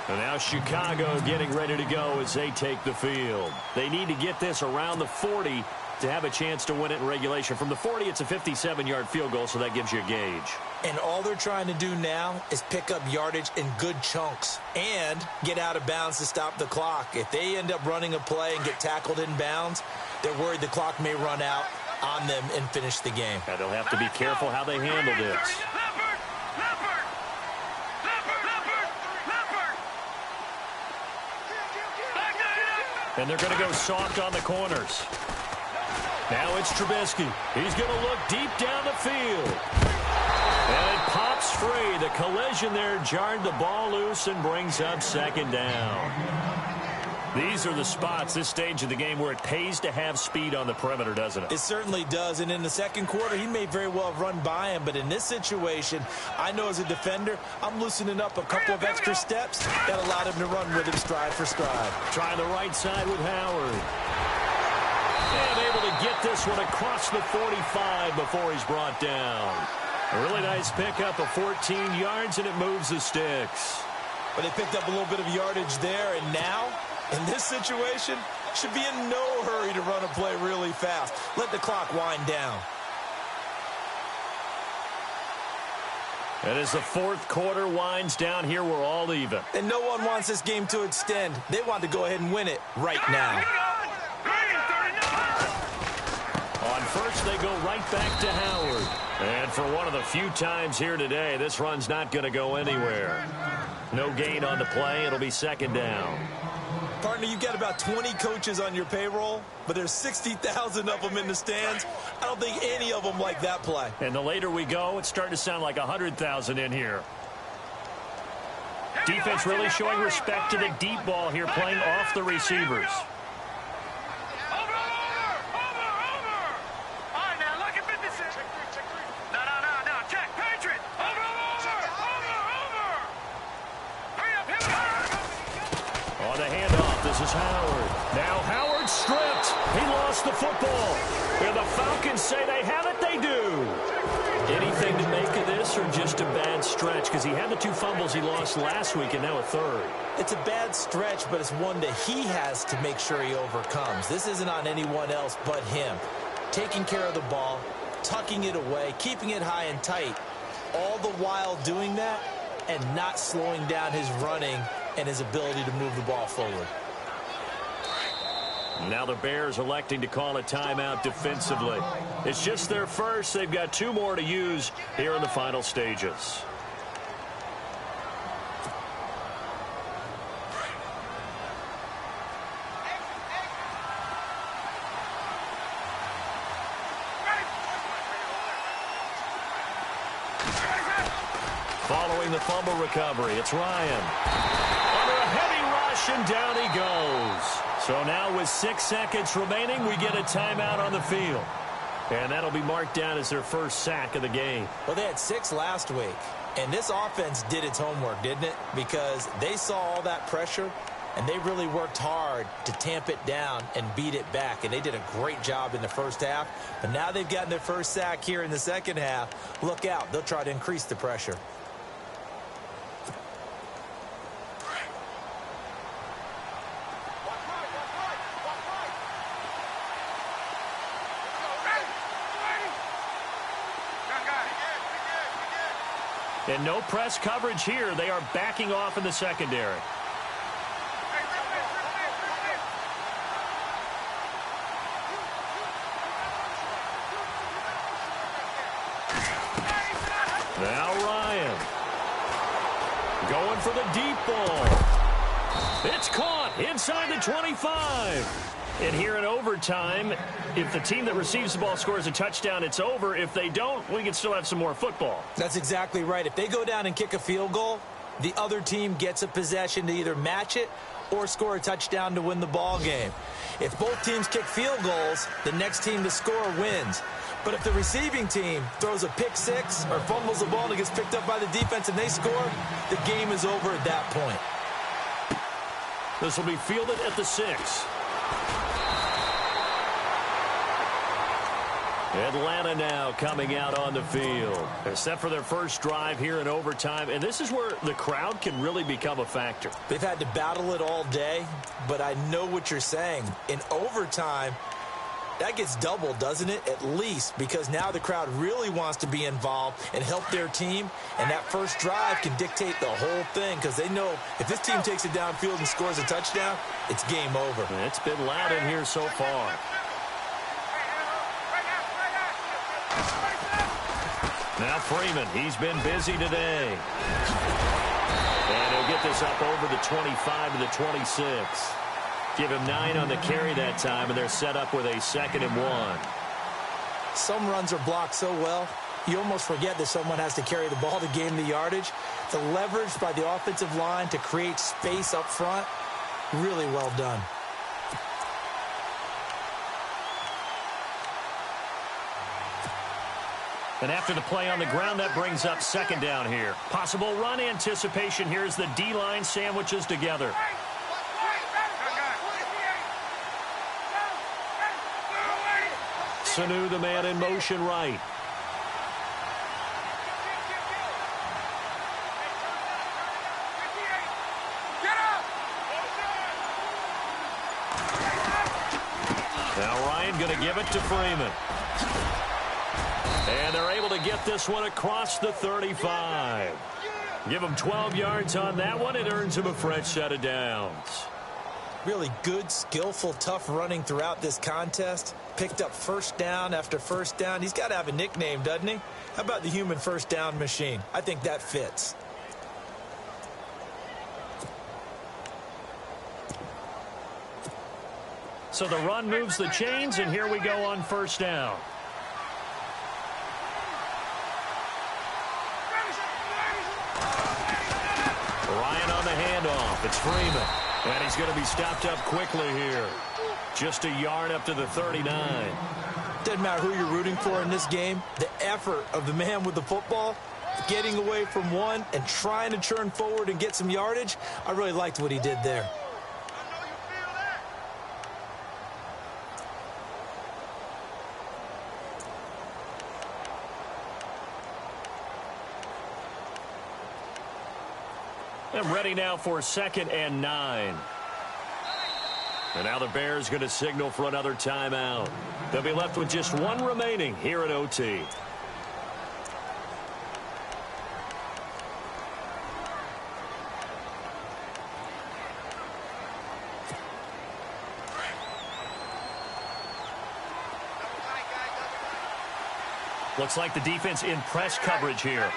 And now Chicago getting ready to go as they take the field. They need to get this around the 40 to have a chance to win it in regulation. From the 40, it's a 57-yard field goal, so that gives you a gauge. And all they're trying to do now is pick up yardage in good chunks and get out of bounds to stop the clock. If they end up running a play and get tackled in bounds, they're worried the clock may run out on them and finish the game. And they'll have to be careful how they handle this. And they're going to go soft on the corners. Now it's Trubisky. He's going to look deep down the field. And it pops free. The collision there jarred the ball loose and brings up 2nd down. These are the spots, this stage of the game, where it pays to have speed on the perimeter, doesn't it? It certainly does. And in the 2nd quarter, he may very well have run by him. But in this situation, I know as a defender, I'm loosening up a couple of extra steps that allowed him to run with him stride for stride. Trying the right side with Howard. And able to get this one across the 45 before he's brought down. A really nice pickup of 14 yards, and it moves the sticks. But they picked up a little bit of yardage there, and now In this situation, should be in no hurry to run a play really fast. Let the clock wind down. And as the fourth quarter winds down here, we're all even. And no one wants this game to extend. They want to go ahead and win it right now. On first, they go right back to Howard. And for one of the few times here today, this run's not going to go anywhere. No gain on the play. It'll be second down. Partner, you've got about 20 coaches on your payroll, but there's 60,000 of them in the stands. I don't think any of them like that play. And the later we go, it's starting to sound like 100,000 in here. Defense really showing respect to the deep ball here, playing off the receivers. This is Howard. Now Howard stripped. He lost the football. And the Falcons say they have it, they do. Anything to make of this or just a bad stretch? Because he had the 2 fumbles he lost last week and now a third. It's a bad stretch, but it's one that he has to make sure he overcomes. This isn't on anyone else but him. Taking care of the ball, tucking it away, keeping it high and tight, all the while doing that and not slowing down his running and his ability to move the ball forward. Now the Bears electing to call a timeout defensively. It's just their first. They've got 2 more to use here in the final stages. Following the fumble recovery, it's Ryan. Under a heavy rush, and down he goes. So now with 6 seconds remaining, we get a timeout on the field. And that'll be marked down as their first sack of the game. Well, they had 6 last week. And this offense did its homework, didn't it? Because they saw all that pressure, and they really worked hard to tamp it down and beat it back. And they did a great job in the first half. But now they've gotten their first sack here in the second half. Look out. They'll try to increase the pressure. And no press coverage here. They are backing off in the secondary. Now Ryan. Going for the deep ball. It's caught inside the 25. And here in overtime, if the team that receives the ball scores a touchdown, it's over. If they don't, we can still have some more football. That's exactly right. If they go down and kick a field goal, the other team gets a possession to either match it or score a touchdown to win the ball game. If both teams kick field goals, the next team to score wins. But if the receiving team throws a pick 6 or fumbles the ball and it gets picked up by the defense and they score, the game is over at that point. This will be fielded at the 6. Atlanta now coming out on the field. They're set for their first drive here in overtime, and this is where the crowd can really become a factor. They've had to battle it all day, but I know what you're saying. In overtime, that gets doubled, doesn't it? At least, because now the crowd really wants to be involved and help their team, and that first drive can dictate the whole thing because they know if this team takes it downfield and scores a touchdown, it's game over. It's been loud in here so far. Now Freeman, he's been busy today. And he'll get this up over the 25 to the 26. Give him 9 on the carry that time, and they're set up with a 2nd and 1. Some runs are blocked so well, you almost forget that someone has to carry the ball to gain the yardage. The leverage by the offensive line to create space up front, really well done. And after the play on the ground, that brings up 2nd down here. Possible run anticipation here as the D-line sandwiches together. Sanu, the man in motion right. going to give it to Freeman. And they're able to get this one across the 35. Give him 12 yards on that one. It earns him a fresh set of downs. Really good, skillful, tough running throughout this contest. Picked up first down after first down. He's got to have a nickname, doesn't he? How about the human first down machine? I think that fits. So the run moves the chains, and here we go on first down. Ryan on the handoff. It's Freeman. And he's going to be stopped up quickly here. Just a yard up to the 39. Doesn't matter who you're rooting for in this game. The effort of the man with the football, getting away from one and trying to churn forward and get some yardage, I really liked what he did there. And ready now for 2nd and 9. And now the Bears going to signal for another timeout. They'll be left with just one remaining here at OT. Looks like the defense in press coverage here.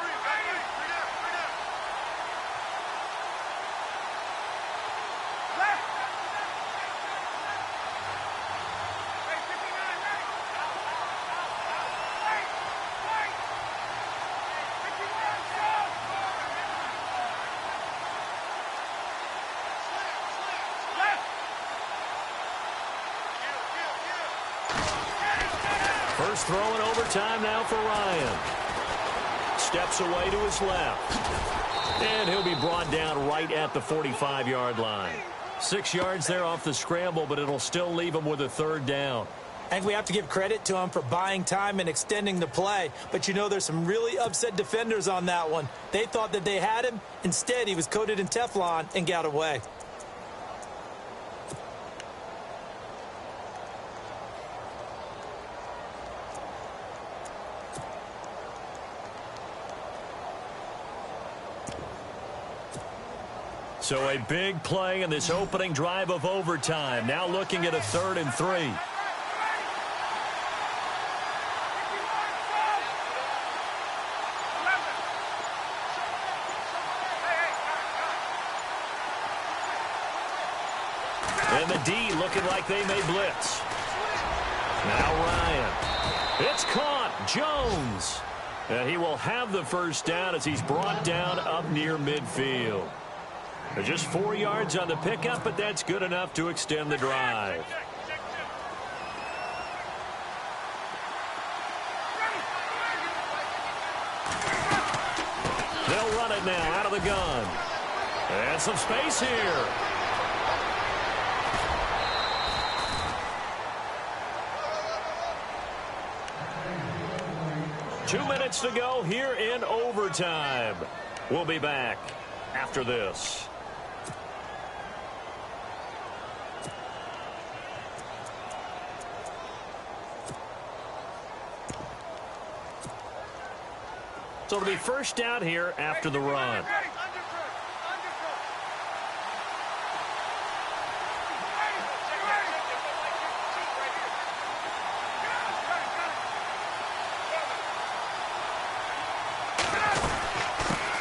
First throw in overtime now for Ryan. Steps away to his left. And he'll be brought down right at the 45-yard line. 6 yards there off the scramble, but it'll still leave him with a 3rd down. I think we have to give credit to him for buying time and extending the play. But, you know, there's some really upset defenders on that one. They thought that they had him. Instead, he was coated in Teflon and got away. So a big play in this opening drive of overtime. Now looking at a 3rd and 3. And the D looking like they may blitz. Now Ryan. It's caught. Jones. And he will have the first down as he's brought down up near midfield. Just 4 yards on the pickup, but that's good enough to extend the drive. They'll run it now out of the gun. And some space here. Two minutes to go here in overtime. We'll be back after this. So it'll be first down here after the run.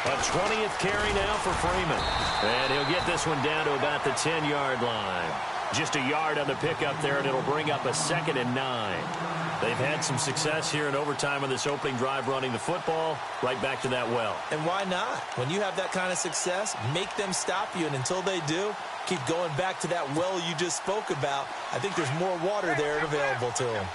A 20th carry now for Freeman. And he'll get this one down to about the 10-yard line. Just a yard on the pickup there, and it'll bring up a 2nd and 9. They've had some success here in overtime on this opening drive running the football. Right back to that well. And why not? When you have that kind of success, make them stop you. And until they do, keep going back to that well you just spoke about. I think there's more water there available to them.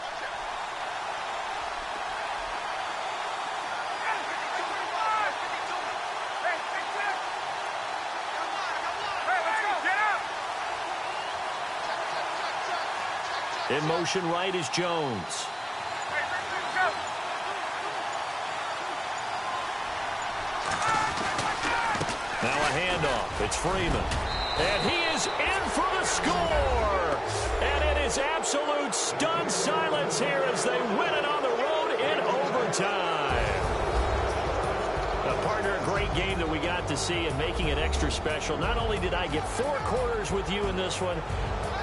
In motion right is Jones. Now a handoff. It's Freeman. And he is in for the score. And it is absolute stunned silence here as they win it on the road in overtime. Partner, a great game that we got to see and making it extra special. Not only did I get 4 quarters with you in this one,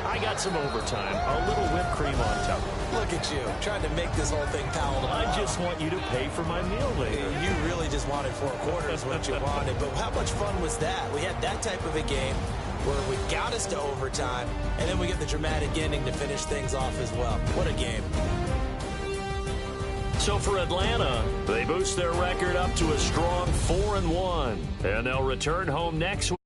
I got some overtime, a little whipped cream on top. Look at you, trying to make this whole thing palatable. I just want you to pay for my meal later. You really just wanted 4 quarters, what you wanted. But how much fun was that? We had that type of a game where we got us to overtime, and then we get the dramatic ending to finish things off as well. What a game. So for Atlanta, they boost their record up to a strong 4-1, and they'll return home next week.